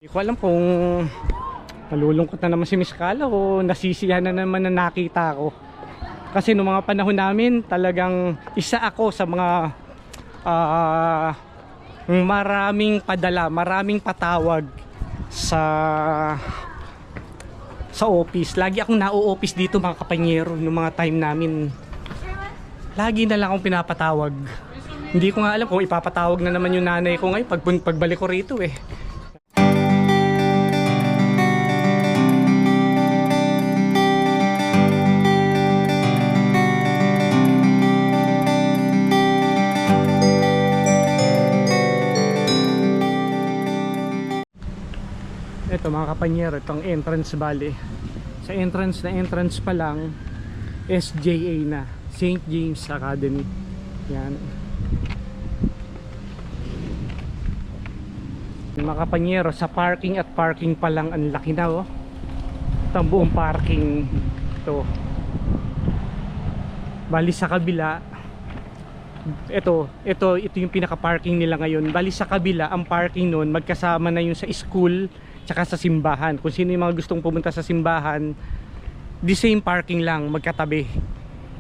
Hindi ko alam kung nalulungkot na naman si Miss Kala o nasisiyahan na naman na nakita ko. Kasi noong mga panahon namin, talagang isa ako sa mga maraming padala, maraming patawag sa office. Lagi akong nao-office dito mga kapanyero noong mga time namin. Lagi na lang akong pinapatawag. Hindi ko nga alam kung ipapatawag na naman yung nanay ko ngayon pagbalik ko rito eh. Ito mga kapanyero, itong entrance bali. Sa entrance pa lang, SJA na, St. James Academy. Yan. Mga kapanyero, sa parking at parking pa lang ang laki na oh. Itong buong parking ito. Bali sa kabila, ito yung pinaka parking nila ngayon. Bali sa kabila, ang parking noon magkasama na yung sa school tsaka sa simbahan. Kung sino yung mga gustong pumunta sa simbahan, the same parking lang, magkatabi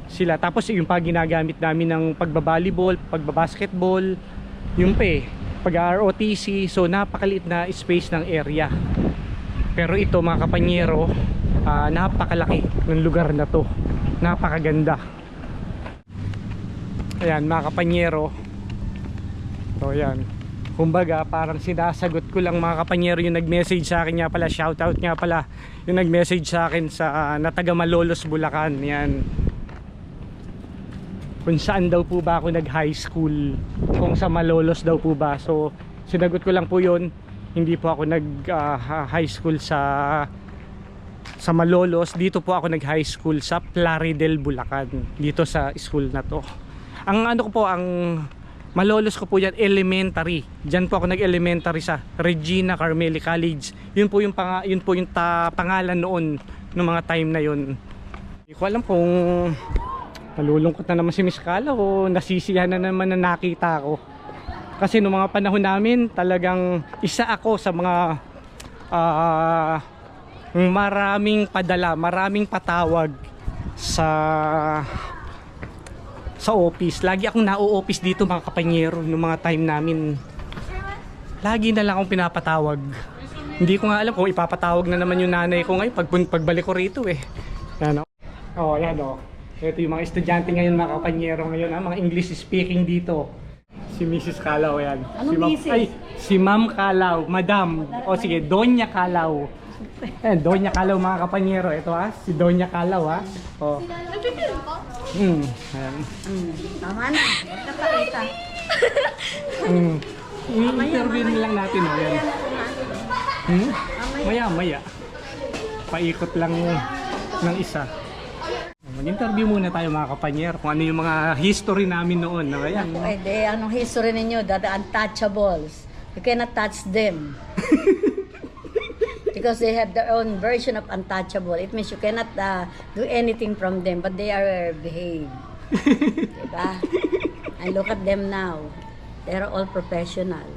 sila. Tapos yung pa ginagamit namin ng pagbabalibol, pagbabasketball, yung pag-ROTC. So napakaliit na space ng area. Pero ito mga kapanyero, napakalaki ng lugar na to. Napakaganda. Ayan mga kapanyero. So ayan, kumbaga parang sinasagot ko lang mga kapanyero yung nag-message sa akin nga pala, shoutout nga pala yung nag-message sa akin sa taga Malolos, Bulacan. Yan, kung saan daw po ba ako nag-high school, kung sa Malolos daw po ba. So sinagot ko lang po yun, hindi po ako nag-high school sa Malolos. Dito po ako nag-high school sa Plaridel, Bulacan, dito sa school na to. Ang ano ko po, ang Malolos ko po yan, elementary. Diyan po ako nag-elementary sa Regina Carmeli College. Yun po yung pangalan noon ng mga time na yun. Hindi ko alam kung nalulungkot na naman si Miss Kala o nasisiyahan na naman na nakita ko. Kasi noong mga panahon namin, talagang isa ako sa mga maraming padala, maraming patawag sa office. Lagi akong nao-office dito mga kapanyero noong mga time namin. Lagi na lang akong pinapatawag. Hindi ko nga alam kung ipapatawag na naman yung nanay ko ngayon pagbalik ko rito eh. Yan o. Oh, yan o. Ito yung mga estudyante ngayon mga kapanyero ngayon, mga English speaking dito. Si Mrs. Kalaw yan. Si Ma'am Kalaw, Madam. O sige, Doña Kalaw. Ayan, Doña Kalaw mga kapanyero. Ito si Doña Kalaw O. Ayan. Tama na. Magkapakita. I-interview lang natin ayan. Maya. Paikot lang ng isa. Mag-interview muna tayo mga kapanyero kung ano yung mga history namin noon. Ayan. Pwede, anong history ninyo? The untouchables. You cannot touch them. Because they have their own version of untouchable. It means you cannot do anything from them, but they are behaved. Diba? And look at them now. They're all professionals.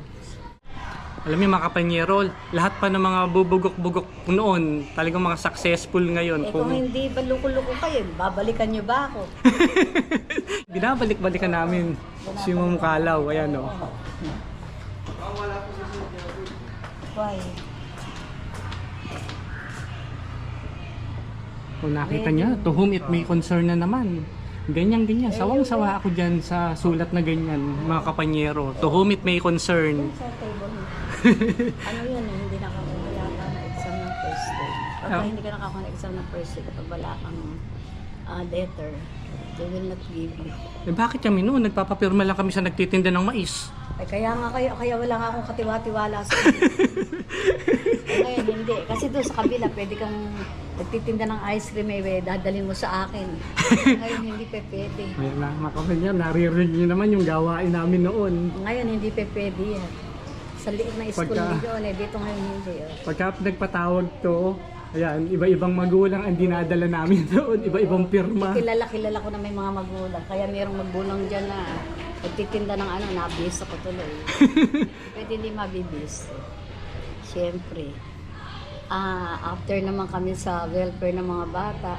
Alam niyo mga kapanyero, lahat pa ng mga bubugok-bugok noon, talagang mga successful ngayon. Kung hindi ba luko-luko kayo, babalikan nyo ba ako? Binabalik-balikan namin si Ma'am Kalaw. Ayan o. Why? Kung nakita niya, to whom it may concern na naman. Ganyan. Sawang-sawa ako dyan sa sulat na ganyan, mga kapanyero. To whom it may concern. Sa table mo. Ano yun, hindi nakakuha ka na exam ng first day. Pagka hindi ka nakakuha ng exam ng first day, kapag wala kang letter, they will not give you. Bakit kami noon? Nagpapapirma lang kami sa nagtitinda ng mais. Kaya wala nga akong katiwa-tiwala sa ngayon hindi. Kasi doon sa kabila, pwede kang nagtitinda ng ice cream, dadalhin mo sa akin. Ngayon hindi pwede. Ayan na, mga kapanyero, naririnig niyo naman yung gawain namin noon. Ngayon hindi pwede yan. Sa liit na school doon dito ngayon hindi. Pagka nagpatawag to, ayan, iba-ibang magulang ang dinadala namin doon, iba-ibang pirma. Kilala ko na may mga magulang. Kaya mayroong magulang dyan na nagtitinda ng nabis ako tuloy. Pwede hindi mabibis. Siyempre. After naman kami sa welfare ng mga bata,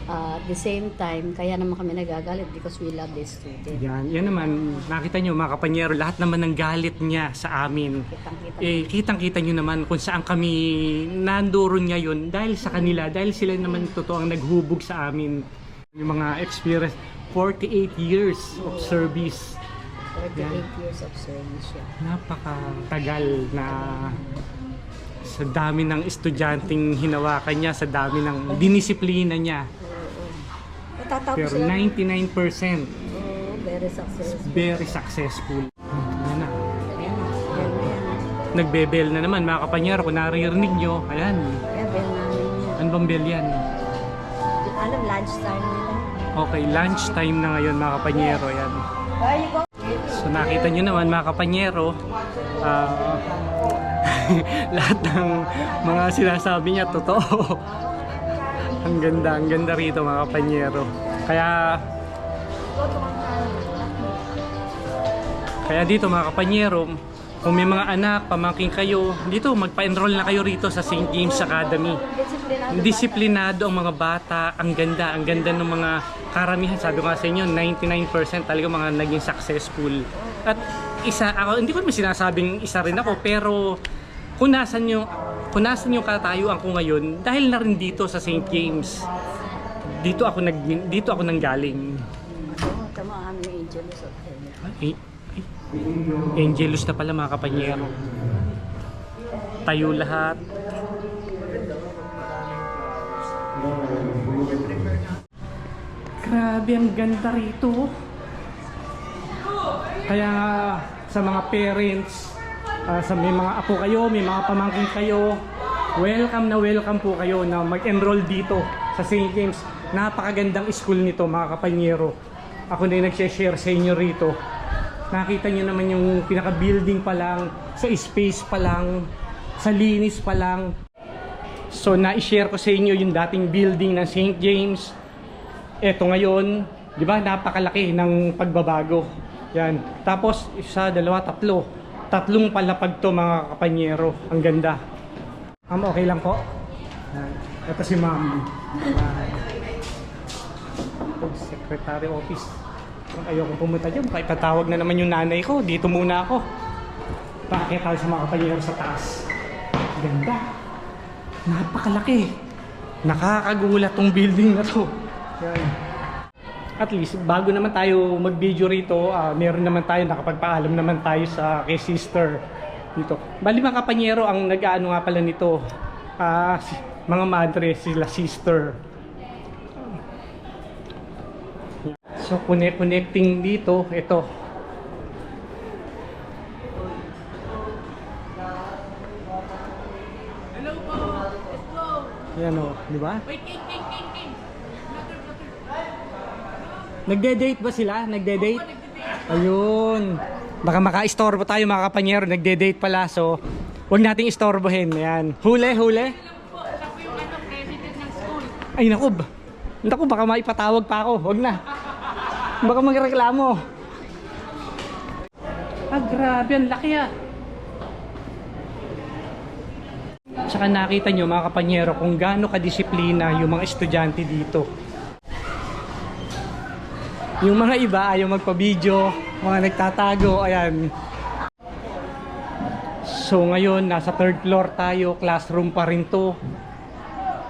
at the same time, kaya naman kami nagagalit because we love the student. Yan naman, nakita nyo mga kapanyero, lahat naman ng galit niya sa amin. Kitang-kita. Kitang-kita nyo naman kung saan kami nandoon ngayon dahil sa kanila, dahil sila naman totoo ang naghubog sa amin. Yung mga experience, 48 years of service. 48 years of service siya. Napakatagal na sa dami ng estudyanteng hinawakan niya, sa dami ng dinisiplina niya. Matatapos Pero lang. 99% Very successful. very successful. Yan na. Ayan, yan. Nagbebel na naman mga kapanyero, kung naririnig nyo, ayan. Kaya bell namin yan. Ano bang bell yan? Alam, lunchtime nila. Okay, lunch time na ngayon mga kapanyero, ayan. So nakita nyo naman mga kapanyero, lahat ng mga sinasabi niya totoo. Ang ganda rito mga kapanyero. Kaya dito mga kapanyero, kung may mga anak, pamangkin kayo, dito magpa-enroll na kayo rito sa St. James Academy. Disiplinado ang mga bata, ang ganda ng mga karamihan. Sabi ko nga sa inyo, 99% talaga mga naging successful. At ako, hindi ko naman sinasabing isa rin ako, pero kung nasan yung katayuan ko ngayon, dahil na rin dito sa St. James. Dito ako nanggaling. Oo, tama ang Angelus of Heaven. Angelus na pala mga kapanyero. Tayo lahat. Grabe, ang ganda rito. Kaya sa mga parents, sa may mga apo kayo, may mga pamangkin kayo, welcome po kayo na mag-enroll dito sa St. James. Napakagandang school nito mga kapanyero. Ako na yung nag-share sa inyo rito. Nakita nyo naman yung pinaka-building pa lang, sa space pa lang, sa linis pa lang. So na-share ko sa inyo yung dating building ng St. James. Eto ngayon, di ba, napakalaki ng pagbabago. Yan. Tapos isa, dalawa, tatlo. Tatlong palapag to mga kapanyero. Ang ganda. Ma'am, okay lang po? Ito si ma'am. Secretary office. Ayokong pumunta dyan. Ipatawag na naman yung nanay ko. Dito muna ako. Pakita sa mga kapanyero sa taas. Ganda. Napakalaki. Nakakagulat tong building na to. Yan. At least, bago naman tayo mag-video rito, meron naman tayo, nakapagpaalam naman tayo sa kay sister dito. Bali mga kapanyero, ang nag-aano nga pala nito, mga madre, sila sister. So, connecting dito, ito. Hello po, let's go. Yan o, di ba? Wait, King. Nagde-date ba sila? Nagde-date? Ayun. Baka maka-istorbo tayo mga kapanyero. Nagde-date pala. So, huwag nating istorbohin. Ayan. Huli. Siya po yung president ng school. Ay, naku. Naku, baka maipatawag pa ako. Huwag na. Baka magreklamo. Grabe. Ang laki Tsaka nakita nyo mga kapanyero kung gaano kadisiplina yung mga estudyante dito. Yung mga iba ayaw magpa-video, mga nagtatago, ayan. So ngayon, nasa third floor tayo, classroom pa rin to.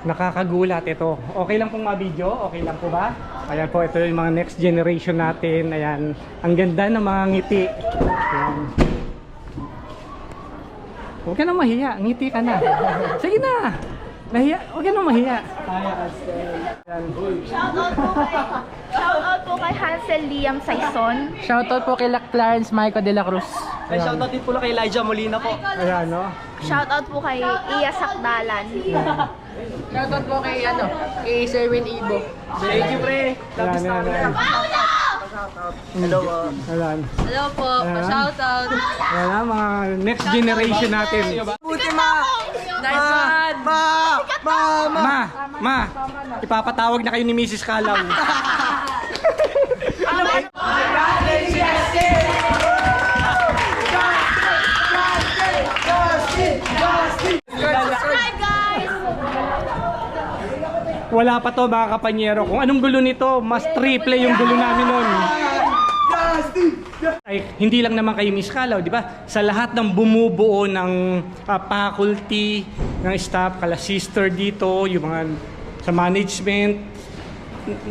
Nakakagulat ito. Okay lang pong ma-video? Okay lang po ba? Ayan po, ito yung mga next generation natin. Ayan, ang ganda ng mga ngiti. Ayan. Huwag ka na mahiya, ngiti ka na. Sige na! Nahiya, huwag ka na mahiya. Shoutout po kay Hansel Liam Saison. Shoutout po kay Clarence Maico de la Cruz. Ay, shoutout din po kay Elijah Molina po. Ayan, no? Shoutout po kay Iya Sakdalan. Shoutout po kay kay Sherwin Ibo. Thank you, pre. Ayan, ayan, ayan. Hello po. Ayan. Hello po, Ayan. shoutout. Ayan na, mga next generation natin. Buti ma! Nice one! Ma, ipapatawag na kayo ni Mrs. Kalaw. Justin! Wala pa to mga kapanyero. Kung anong gulo nito, mas triple yung gulo namin nun. Ay, hindi lang naman kayo Miss Kalaw, di ba? Sa lahat ng bumubuo ng faculty, ng staff, kala sister dito, yung mga sa management,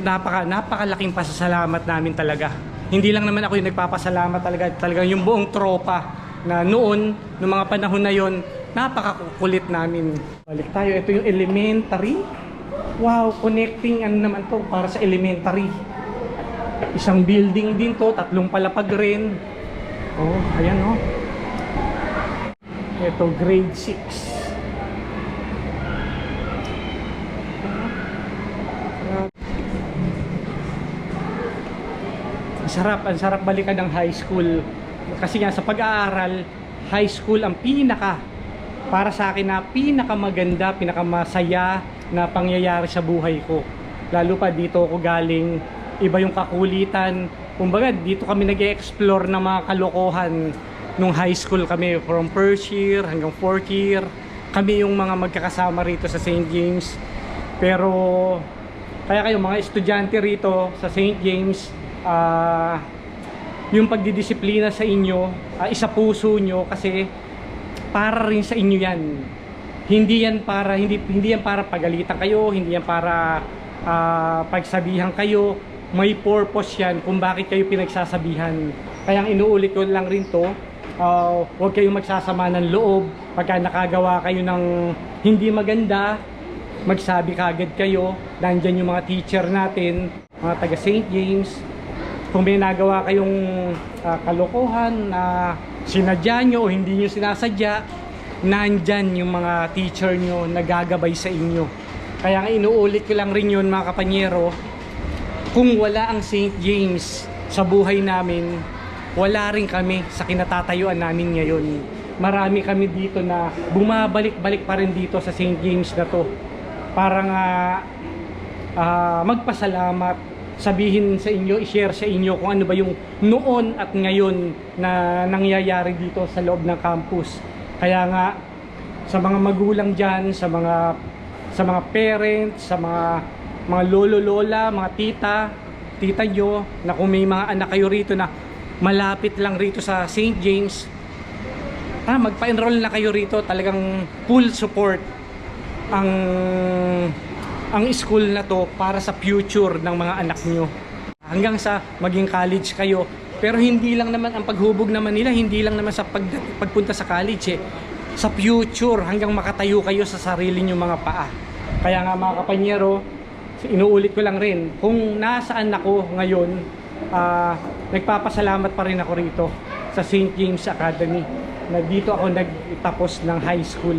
napakalaking pasasalamat namin talaga. Hindi lang naman ako yung nagpapasalamat talaga yung buong tropa na noong mga panahon na yon, napakakulit namin. Balik tayo, ito yung elementary. Wow, connecting ano naman to para sa elementary. Isang building din to, 3 palapag rin. Oh, ayan oh. Ito grade 6. Ang sarap balikan ng high school. Kasi nga sa pag-aaral, high school ang para sa akin na pinakamaganda, pinakamasaya na pangyayari sa buhay ko. Lalo pa dito ako galing, iba yung kakulitan. Kumbaga dito kami nag-e-explore ng mga kalokohan nung high school kami, from first year hanggang 4th year. Kami yung mga magkakasama rito sa St. James. Pero kaya kayo mga estudyante rito sa St. James, yung pagdidisiplina sa inyo, isa puso nyo, kasi para rin sa inyo yan. Hindi yan para pagalitan kayo, hindi yan para pagsabihan kayo. May purpose yan kung bakit kayo pinagsasabihan. Kaya ang inuulit ko lang rin to, huwag kayong magsasama ng loob. Pagka nakagawa kayo ng hindi maganda, magsabi kagad kayo. Nandyan yung mga teacher natin, mga taga St. James. Kung may nagawa kayong kalokohan na sinadya nyo o hindi nyo sinasadya, nandyan yung mga teacher nyo nagagabay sa inyo. Kaya nga inuulit ko lang rin yun mga kapanyero, kung wala ang St. James sa buhay namin, wala rin kami sa kinatatayuan namin ngayon. Marami kami dito na bumabalik-balik pa rin dito sa St. James na to. Para nga magpasalamat, sabihin sa inyo, i-share sa inyo kung ano ba yung noon at ngayon na nangyayari dito sa loob ng campus. Kaya nga sa mga magulang dyan, sa mga parents, sa mga lolo-lola, mga tita nyo, na kung may mga anak kayo rito na malapit lang rito sa St. James, magpa-enroll na kayo rito. Talagang full support ang school na to para sa future ng mga anak nyo. Hanggang sa maging college kayo. Pero hindi lang naman ang paghubog naman nila, hindi lang naman sa pagpunta sa college sa future, hanggang makatayo kayo sa sarili nyo mga paa. Kaya nga mga kapanyero, inuulit ko lang rin, kung nasaan ako ngayon, nagpapasalamat pa rin ako rito sa St. James Academy, na dito ako nagtapos ng high school.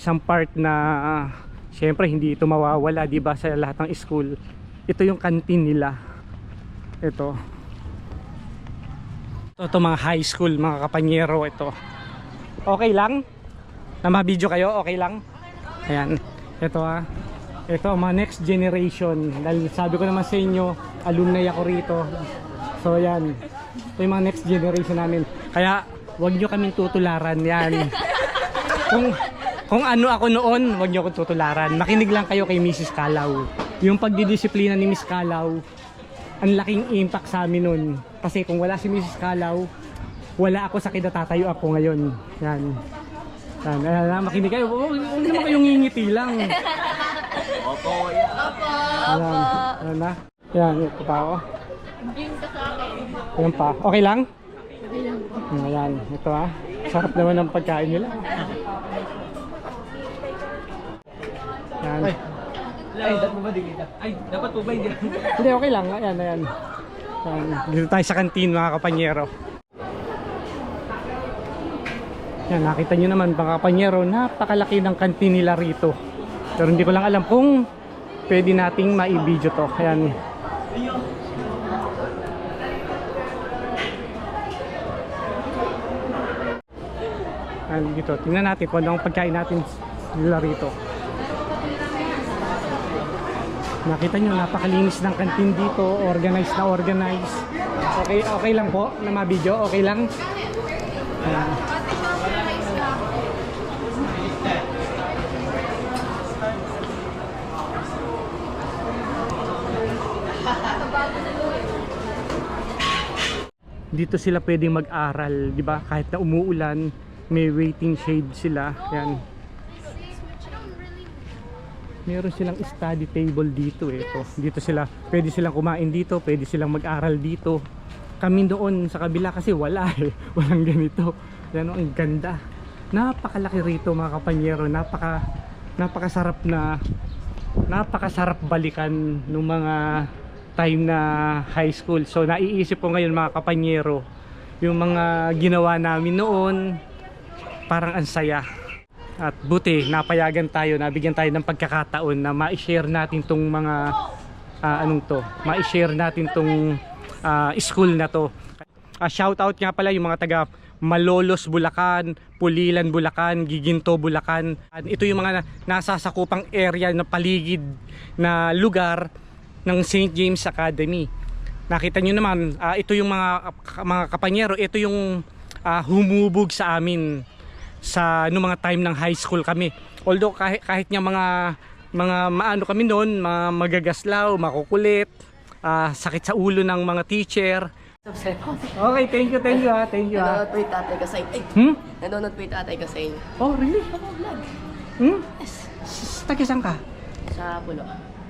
isang part na syempre hindi ito mawawala, di ba, sa lahat ng school. Ito yung canteen nila. Ito mga high school, mga kapanyero. Ito okay lang na ma-video kayo, okay lang. Ayan, ito ito ang mga next generation. Dahil sabi ko naman sa inyo, alumni ako rito. So ayan, ito yung mga next generation namin. Kaya wag nyo kaming tutularan yan. Kung ano ako noon, wag nyo akong tutularan. Makinig lang kayo kay Mrs. Calaw. Yung pagdidisiplina ni Miss Calaw, ang laking impact sa amin nun. Kasi kung wala si Mrs. Calaw, wala ako sa kinatatayo ako ngayon. Yan. Yan, makinig kayo. Huwag naman kayong ngingiti lang. Opo. Yan na. Yan, ito pa ako. Yan pa. Okay lang? Ayan, ito sarap naman ng pagkain nila. Yan. Ay, dapat po ba dito? Ay, dapat po ba hindi? Hindi, okay lang. Ayan. Yan. Dito tayo sa kantin, mga kapanyero. Yan, nakita nyo naman mga kapanyero, napakalaki ng kantin nila rito. Pero hindi ko lang alam kung pwede nating maibidyo to. Ayan. Ayan dito, tingnan natin kung anong pagkain natin nila rito. Nakita nyo, napakalinis ng kantin dito, organized na organized. Okay lang po na mabidyo, okay lang. Ayan. Dito sila pwedeng mag-aral, di ba? Kahit na umuulan, may waiting shade sila. Yan. Meron silang study table dito Dito sila, pwede silang kumain dito, pwede silang mag-aral dito. Kami doon sa kabila kasi wala walang ganito. Yan, ang ganda. Napakalaki rito mga kapanyero, napakasarap balikan nung mga time na high school. So naiisip ko ngayon mga kapanyero, yung mga ginawa namin noon, parang ang saya. At buti napayagan tayo, nabigyan tayo ng pagkakataon na ma-share natin tong mga ma-share natin tong school na to. Shout out nga pala yung mga taga Malolos, Bulacan, Pulilan, Bulacan, Giginto, Bulacan. Ito yung mga nasasakupang area na paligid na lugar ng St. James Academy. Nakita nyo naman, ito yung mga kapanyero, ito yung humubog sa amin sa mga time ng high school kami. Although kahit nga mga maano kami noon, mga magagaslaw, makukulit, sakit sa ulo ng mga teacher. Okay, thank you. Thank you. Nanonood po yung tatay ko sa inyo. Nanonood po yung tatay ko sa inyo. Oh, really? Vlog. Yes. Taga saan ka? Sa Pulo.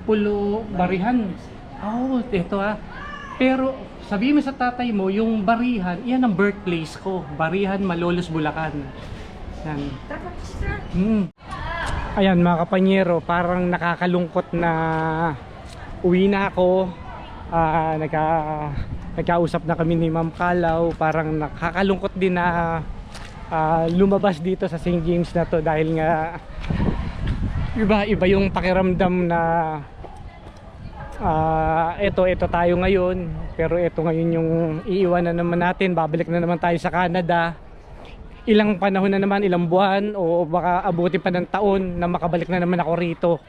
Pulo Barihan. Oh, ito Pero sabihin mo sa tatay mo, yung Barihan, yan ang birthplace ko. Barihan, Malolos, Bulacan. Yan. Ayan mga kapanyero, parang nakakalungkot na uwi na ako. Nagkausap na kami ni Ma'am Calaw. Parang nakakalungkot din na lumabas dito sa St. James na to dahil nga iba yung pakiramdam na ito tayo ngayon, pero ito ngayon yung iiwanan naman natin, babalik na naman tayo sa Canada. Ilang panahon na naman, ilang buwan o baka abutin pa ng taon na makabalik na naman ako rito.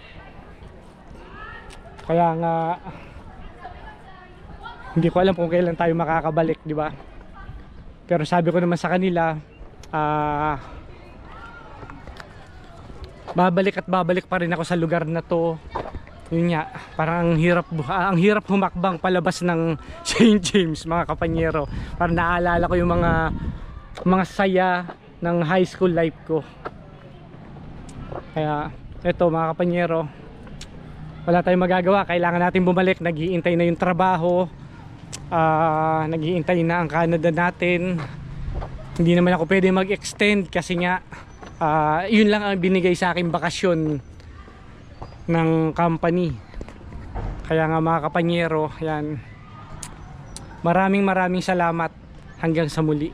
Kaya nga hindi ko alam kung kailan tayo makakabalik, di ba? Pero sabi ko naman sa kanila, babalik pa rin ako sa lugar na to. Yun nga, parang ang hirap humakbang palabas ng St. James mga kapanyero. Parang naalala ko yung mga saya ng high school life ko. Kaya eto mga kapanyero, wala tayong magagawa, kailangan natin bumalik. Naghihintay na yung trabaho, naghihintay na ang Canada natin. Hindi naman ako pwede mag-extend kasi nga yun lang ang binigay sa akin bakasyon ng company. Kaya nga mga kapanyero, yan, maraming salamat. Hanggang sa muli.